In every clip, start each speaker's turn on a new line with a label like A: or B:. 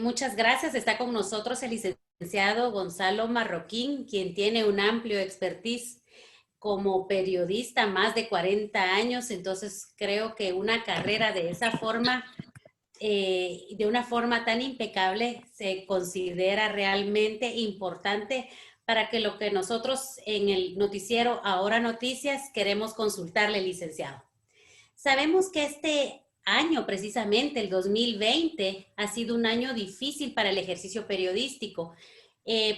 A: Muchas gracias. Está con nosotros el licenciado Gonzalo Marroquín, quien tiene un amplio expertise como periodista, más de 40 años. Entonces, creo que una carrera de esa forma, de una forma tan impecable, se considera realmente importante para que lo que nosotros en el noticiero Ahora Noticias queremos consultarle, licenciado. Sabemos que este año, precisamente el 2020, ha sido un año difícil para el ejercicio periodístico.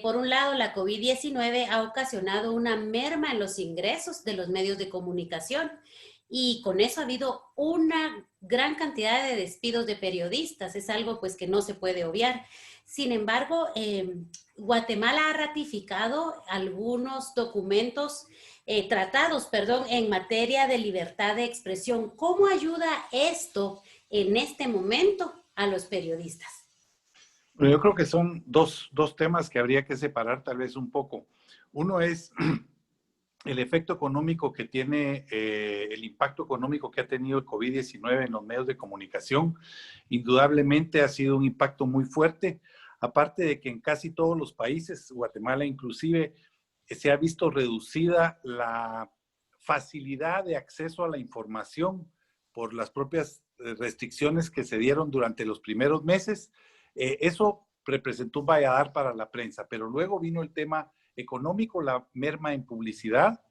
A: Por un lado, la COVID-19 ha ocasionado una merma en los ingresos de los medios de comunicación y con eso ha habido una gran cantidad de despidos de periodistas. Es algo pues que no se puede obviar. Sin embargo, Guatemala ha ratificado algunos documentos tratados, perdón, en materia de libertad de expresión. ¿Cómo ayuda esto en este momento a los periodistas?
B: Bueno, yo creo que son dos temas que habría que separar tal vez un poco. Uno es el efecto económico que tiene, el impacto económico que ha tenido el COVID-19 en los medios de comunicación. Indudablemente ha sido un impacto muy fuerte, aparte de que en casi todos los países, Guatemala inclusive, se ha visto reducida la facilidad de acceso a la información por las propias restricciones que se dieron durante los primeros meses. Eso representó un valladar para la prensa, pero luego vino el tema económico, la merma en publicidad,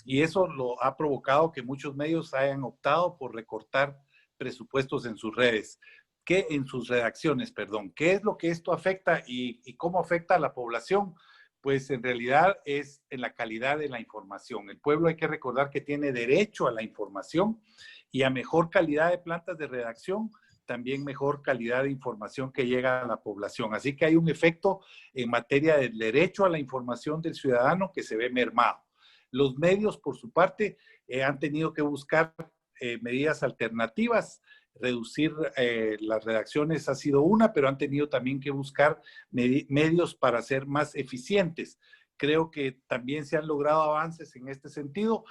B: y eso lo ha provocado que muchos medios hayan optado por recortar presupuestos en sus redes, en sus redacciones, perdón. ¿Qué es lo que esto afecta y cómo afecta a la población? Pues en realidad es en la calidad de la información. El pueblo hay que recordar que tiene derecho a la información y a mejor calidad de plantas de redacción, también mejor calidad de información que llega a la población. Así que hay un efecto en materia del derecho a la información del ciudadano que se ve mermado. Los medios, por su parte, han tenido que buscar medidas alternativas. Reducir las redacciones ha sido una, pero han tenido también que buscar medios para ser más eficientes. Creo que también se han logrado avances en este sentido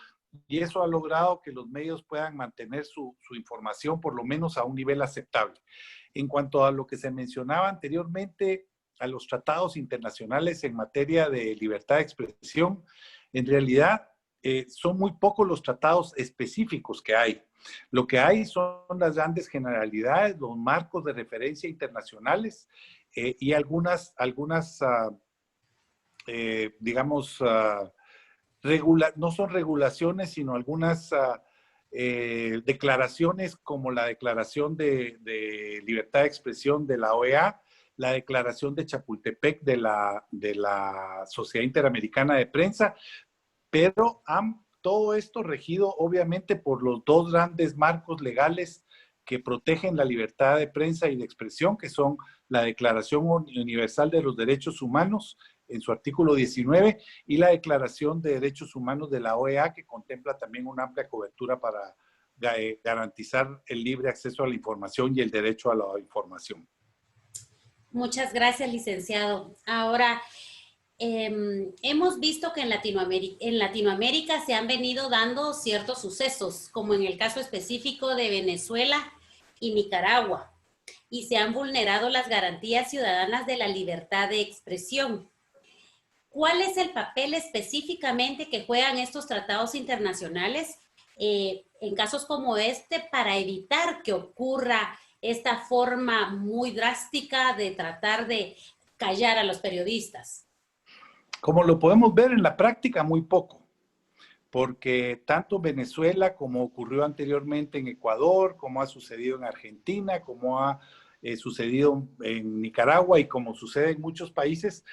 B: y eso ha logrado que los medios puedan mantener su información por lo menos a un nivel aceptable. En cuanto a lo que se mencionaba anteriormente, a los tratados internacionales en materia de libertad de expresión, en realidad son muy pocos los tratados específicos que hay. Lo que hay son las grandes generalidades, los marcos de referencia internacionales y digamos, no son regulaciones, sino algunas declaraciones como la Declaración de Libertad de Expresión de la OEA, la Declaración de Chapultepec de la Sociedad Interamericana de Prensa, pero todo esto regido obviamente por los dos grandes marcos legales que protegen la libertad de prensa y de expresión, que son la Declaración Universal de los Derechos Humanos en su artículo 19 y la Declaración de Derechos Humanos de la OEA, que contempla también una amplia cobertura para garantizar el libre acceso a la información y el derecho a la información.
A: Muchas gracias, licenciado. Ahora, hemos visto que en Latinoamérica se han venido dando ciertos sucesos, como en el caso específico de Venezuela y Nicaragua, y se han vulnerado las garantías ciudadanas de la libertad de expresión. ¿Cuál es el papel específicamente que juegan estos tratados internacionales en casos como este para evitar que ocurra esta forma muy drástica de tratar de callar a los periodistas?
B: Como lo podemos ver en la práctica, muy poco, porque tanto Venezuela como ocurrió anteriormente en Ecuador, como ha sucedido en Argentina, como ha sucedido en Nicaragua y como sucede en muchos países,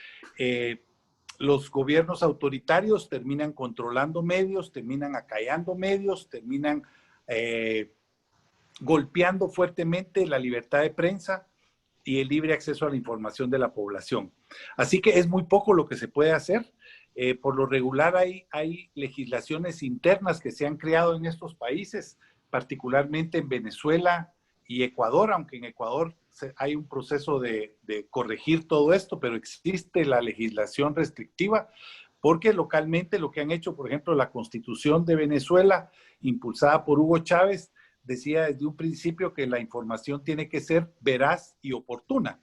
B: los gobiernos autoritarios terminan controlando medios, terminan acallando medios, terminan golpeando fuertemente la libertad de prensa y el libre acceso a la información de la población. Así que es muy poco lo que se puede hacer. Por lo regular hay legislaciones internas que se han creado en estos países, particularmente en Venezuela y Ecuador, aunque en Ecuador hay un proceso de corregir todo esto, pero existe la legislación restrictiva, porque localmente lo que han hecho, por ejemplo, la Constitución de Venezuela, impulsada por Hugo Chávez, decía desde un principio que la información tiene que ser veraz y oportuna.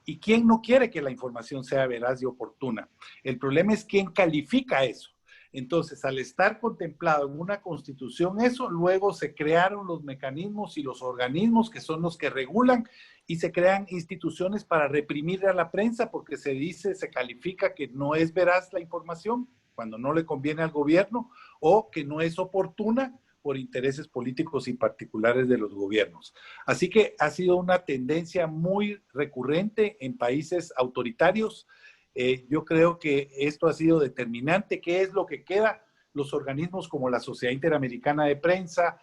B: ¿Y quién no quiere que la información sea veraz y oportuna? El problema es quién califica eso. Entonces, al estar contemplado en una constitución eso, luego se crearon los mecanismos y los organismos que son los que regulan y se crean instituciones para reprimir a la prensa porque se dice, se califica que no es veraz la información cuando no le conviene al gobierno o que no es oportuna por intereses políticos y particulares de los gobiernos. Así que ha sido una tendencia muy recurrente en países autoritarios. Yo creo que esto ha sido determinante. ¿Qué es lo que queda? Los organismos como la Sociedad Interamericana de Prensa,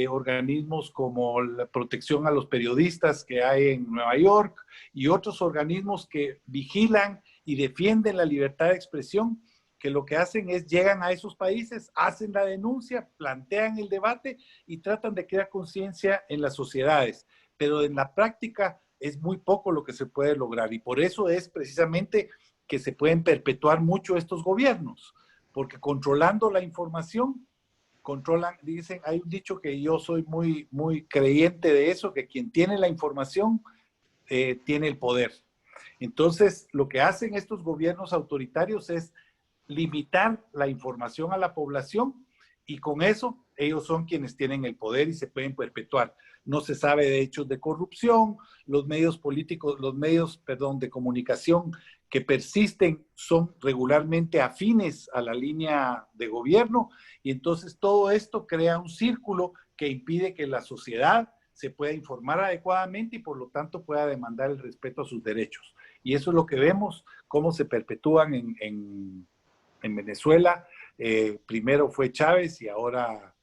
B: organismos como la protección a los periodistas que hay en Nueva York y otros organismos que vigilan y defienden la libertad de expresión, que lo que hacen es llegan a esos países, hacen la denuncia, plantean el debate y tratan de crear conciencia en las sociedades. Pero en la práctica es muy poco lo que se puede lograr y por eso es precisamente que se pueden perpetuar mucho estos gobiernos, porque controlando la información, controlan, dicen, hay un dicho que yo soy muy creyente de eso, que quien tiene la información tiene el poder. Entonces, lo que hacen estos gobiernos autoritarios es limitar la información a la población y con eso ellos son quienes tienen el poder y se pueden perpetuar. No se sabe de hechos de corrupción, los medios políticos, los medios, perdón, de comunicación que persisten son regularmente afines a la línea de gobierno y entonces todo esto crea un círculo que impide que la sociedad se pueda informar adecuadamente y por lo tanto pueda demandar el respeto a sus derechos. Y eso es lo que vemos, cómo se perpetúan en Venezuela. Primero fue Chávez y ahora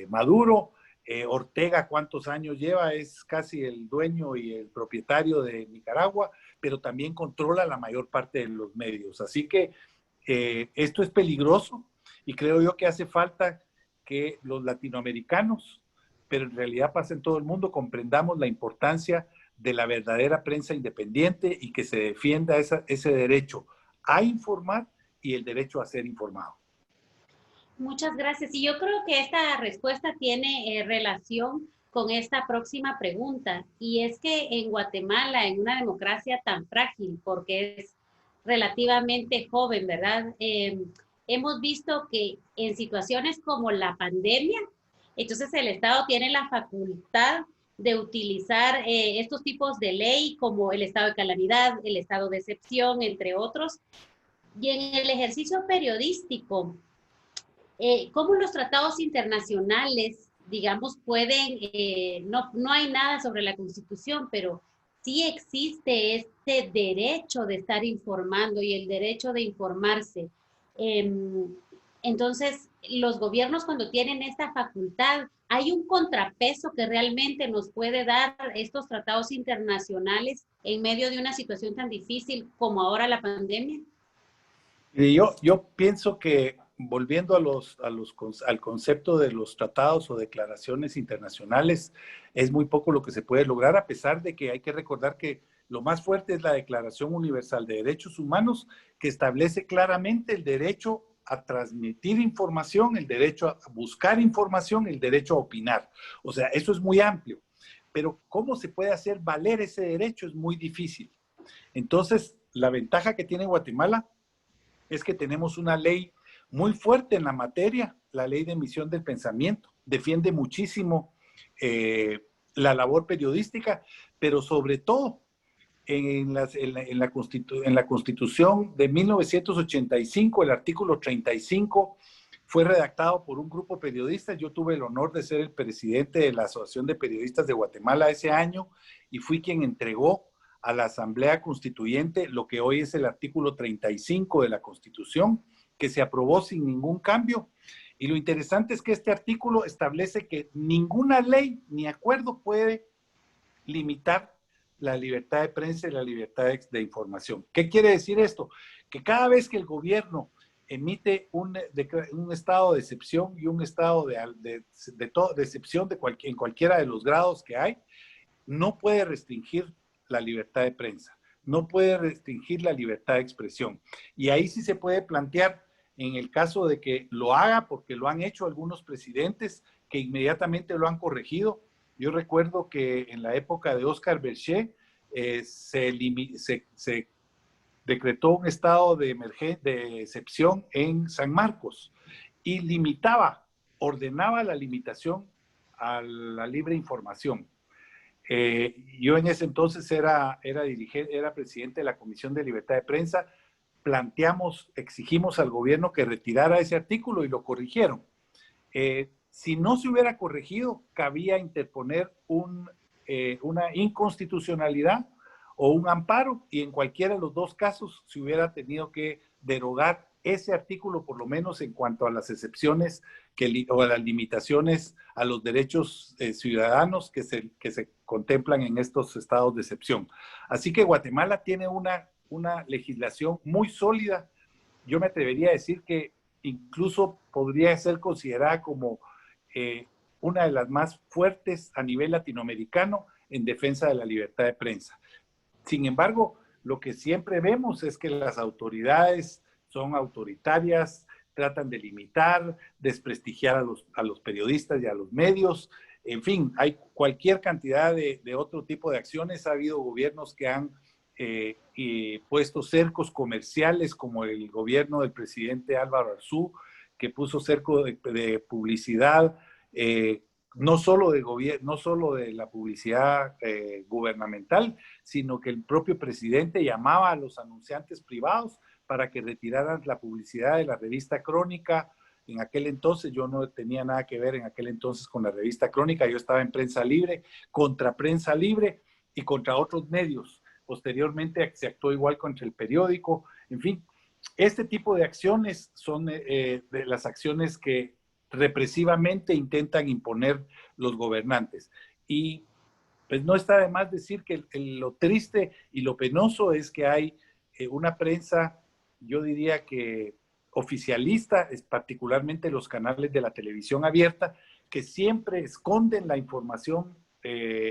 B: Maduro. Ortega, ¿cuántos años lleva? Es casi el dueño y el propietario de Nicaragua, pero también controla la mayor parte de los medios. Así que esto es peligroso y creo yo que hace falta que los latinoamericanos, pero en realidad pasa en todo el mundo, comprendamos la importancia de la verdadera prensa independiente y que se defienda ese derecho a informar y el derecho a ser informado.
A: Muchas gracias. Y yo creo que esta respuesta tiene relación con esta próxima pregunta. Y es que en Guatemala, en una democracia tan frágil, porque es relativamente joven, ¿verdad? Hemos visto que en situaciones como la pandemia, entonces el Estado tiene la facultad de utilizar estos tipos de ley como el estado de calamidad, el estado de excepción, entre otros. Y en el ejercicio periodístico, cómo los tratados internacionales, digamos, pueden, no hay nada sobre la Constitución, pero sí existe este derecho de estar informando y el derecho de informarse. Entonces, los gobiernos cuando tienen esta facultad, hay un contrapeso que realmente nos puede dar estos tratados internacionales en medio de una situación tan difícil como ahora la pandemia.
B: Y yo pienso que volviendo al concepto de los tratados o declaraciones internacionales, es muy poco lo que se puede lograr, a pesar de que hay que recordar que lo más fuerte es la Declaración Universal de Derechos Humanos, que establece claramente el derecho a transmitir información, el derecho a buscar información, el derecho a opinar. O sea, eso es muy amplio. Pero ¿cómo se puede hacer valer ese derecho? Es muy difícil. Entonces, la ventaja que tiene Guatemala es que tenemos una ley muy fuerte en la materia, la ley de emisión del pensamiento, defiende muchísimo la labor periodística, pero sobre todo en la Constitución de 1985, el artículo 35 fue redactado por un grupo de periodistas. Yo tuve el honor de ser el presidente de la Asociación de Periodistas de Guatemala ese año y fui quien entregó a la Asamblea Constituyente lo que hoy es el artículo 35 de la Constitución, que se aprobó sin ningún cambio. Y lo interesante es que este artículo establece que ninguna ley ni acuerdo puede limitar la libertad de prensa y la libertad de información. ¿Qué quiere decir esto? Que cada vez que el gobierno emite un estado de excepción y un estado de excepción en cualquiera de los grados que hay, no puede restringir la libertad de prensa, no puede restringir la libertad de expresión. Y ahí sí se puede plantear, en el caso de que lo haga, porque lo han hecho algunos presidentes, que inmediatamente lo han corregido. Yo recuerdo que en la época de Oscar Berger se decretó un estado de excepción en San Marcos y ordenaba la limitación a la libre información. Yo en ese entonces era presidente de la Comisión de Libertad de Prensa. Exigimos al gobierno que retirara ese artículo y lo corrigieron. Si no se hubiera corregido, cabía interponer una inconstitucionalidad o un amparo, y en cualquiera de los dos casos se hubiera tenido que derogar ese artículo, por lo menos en cuanto a las excepciones o a las limitaciones a los derechos ciudadanos que se contemplan en estos estados de excepción. Así que Guatemala tiene una legislación muy sólida. Yo me atrevería a decir que incluso podría ser considerada como una de las más fuertes a nivel latinoamericano en defensa de la libertad de prensa. Sin embargo, lo que siempre vemos es que las autoridades son autoritarias, tratan de limitar, desprestigiar a los periodistas y a los medios. En fin, hay cualquier cantidad de otro tipo de acciones. Ha habido gobiernos que han puesto cercos comerciales, como el gobierno del presidente Álvaro Arzú, que puso cerco de publicidad, no solo de la publicidad gubernamental, sino que el propio presidente llamaba a los anunciantes privados para que retiraran la publicidad de la revista Crónica. En aquel entonces yo no tenía nada que ver en aquel entonces con la revista Crónica, yo estaba en Prensa Libre, contra Prensa Libre y contra otros medios. Posteriormente se actuó igual contra el periódico. En fin, este tipo de acciones son de las acciones que represivamente intentan imponer los gobernantes. Y pues no está de más decir que lo triste y lo penoso es que hay una prensa, yo diría que oficialista, es particularmente los canales de la televisión abierta, que siempre esconden la información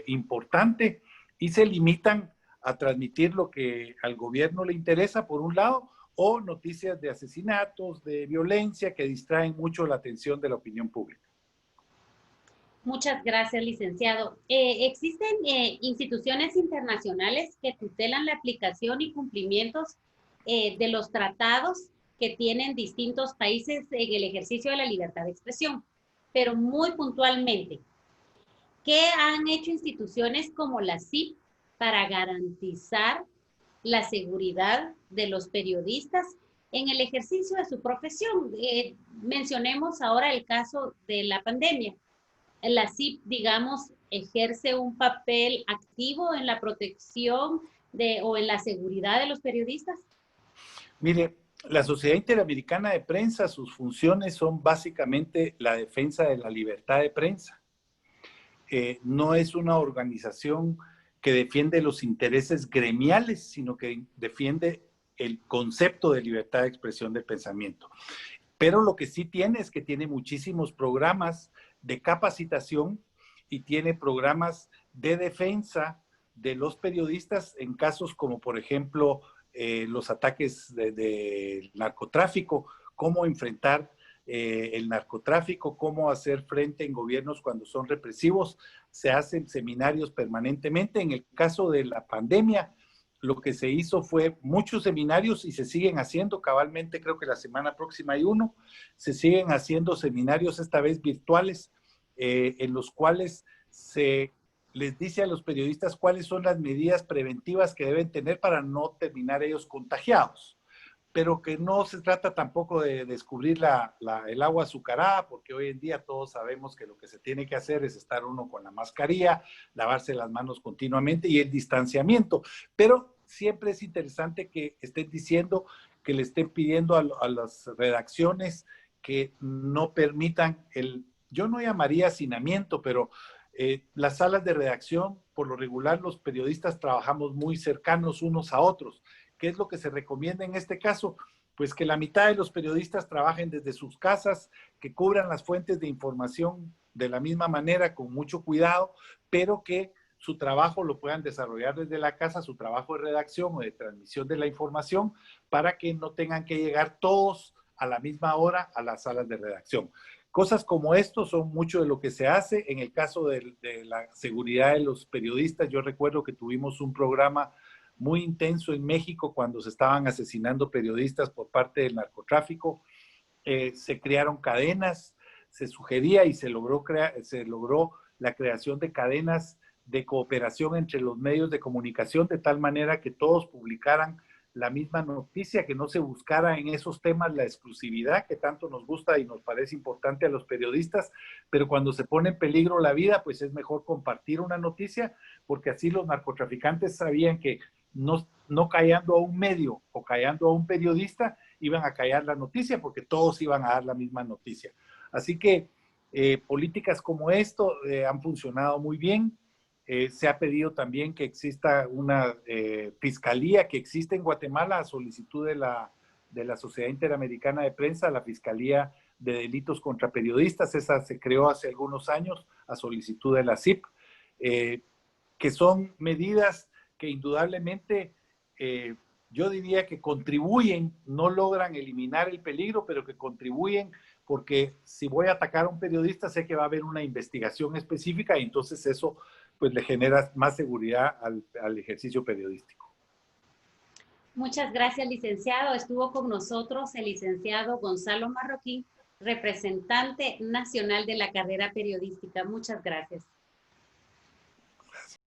B: importante y se limitan a transmitir lo que al gobierno le interesa, por un lado, o noticias de asesinatos, de violencia, que distraen mucho la atención de la opinión pública.
A: Muchas gracias, licenciado. ¿Existen instituciones internacionales que tutelan la aplicación y cumplimientos de los tratados que tienen distintos países en el ejercicio de la libertad de expresión? Pero muy puntualmente, ¿qué han hecho instituciones como la CIP para garantizar la seguridad de los periodistas en el ejercicio de su profesión? Mencionemos ahora el caso de la pandemia. La CIP, digamos, ejerce un papel activo en la protección o en la seguridad de los periodistas.
B: Mire, la Sociedad Interamericana de Prensa, sus funciones son básicamente la defensa de la libertad de prensa. No es una organización que defiende los intereses gremiales, sino que defiende el concepto de libertad de expresión del pensamiento. Pero lo que sí tiene es que tiene muchísimos programas de capacitación y tiene programas de defensa de los periodistas en casos como, por ejemplo, los ataques de narcotráfico, cómo enfrentar el narcotráfico, cómo hacer frente en gobiernos cuando son represivos. Se hacen seminarios permanentemente. En el caso de la pandemia, lo que se hizo fue muchos seminarios y se siguen haciendo, cabalmente creo que la semana próxima hay uno, se siguen haciendo seminarios esta vez virtuales, en los cuales se les dice a los periodistas cuáles son las medidas preventivas que deben tener para no terminar ellos contagiados, pero que no se trata tampoco de descubrir el agua azucarada, porque hoy en día todos sabemos que lo que se tiene que hacer es estar uno con la mascarilla, lavarse las manos continuamente y el distanciamiento, pero siempre es interesante que estén diciendo, que le estén pidiendo a las redacciones que no permitan yo no llamaría hacinamiento, pero las salas de redacción, por lo regular los periodistas trabajamos muy cercanos unos a otros. ¿Qué es lo que se recomienda en este caso? Pues que la mitad de los periodistas trabajen desde sus casas, que cubran las fuentes de información de la misma manera, con mucho cuidado, pero que su trabajo lo puedan desarrollar desde la casa, su trabajo de redacción o de transmisión de la información, para que no tengan que llegar todos a la misma hora a las salas de redacción. Cosas como esto son mucho de lo que se hace. En el caso de la seguridad de los periodistas, yo recuerdo que tuvimos un programa muy intenso en México cuando se estaban asesinando periodistas por parte del narcotráfico. Se crearon cadenas, se sugería y se logró la creación de cadenas de cooperación entre los medios de comunicación de tal manera que todos publicaran la misma noticia, que no se buscara en esos temas la exclusividad que tanto nos gusta y nos parece importante a los periodistas, pero cuando se pone en peligro la vida, pues es mejor compartir una noticia, porque así los narcotraficantes sabían que no callando a un medio o callando a un periodista, iban a callar la noticia, porque todos iban a dar la misma noticia. Así que políticas como esto han funcionado muy bien. Se ha pedido también que exista una fiscalía que existe en Guatemala a solicitud de la Sociedad Interamericana de Prensa, la Fiscalía de Delitos contra Periodistas. Esa se creó hace algunos años a solicitud de la CIP, que son medidas que indudablemente yo diría que contribuyen, no logran eliminar el peligro, pero que contribuyen, porque si voy a atacar a un periodista sé que va a haber una investigación específica y entonces eso pues le genera más seguridad al ejercicio periodístico.
A: Muchas gracias, licenciado. Estuvo con nosotros el licenciado Gonzalo Marroquín, representante nacional de la carrera periodística. Muchas gracias.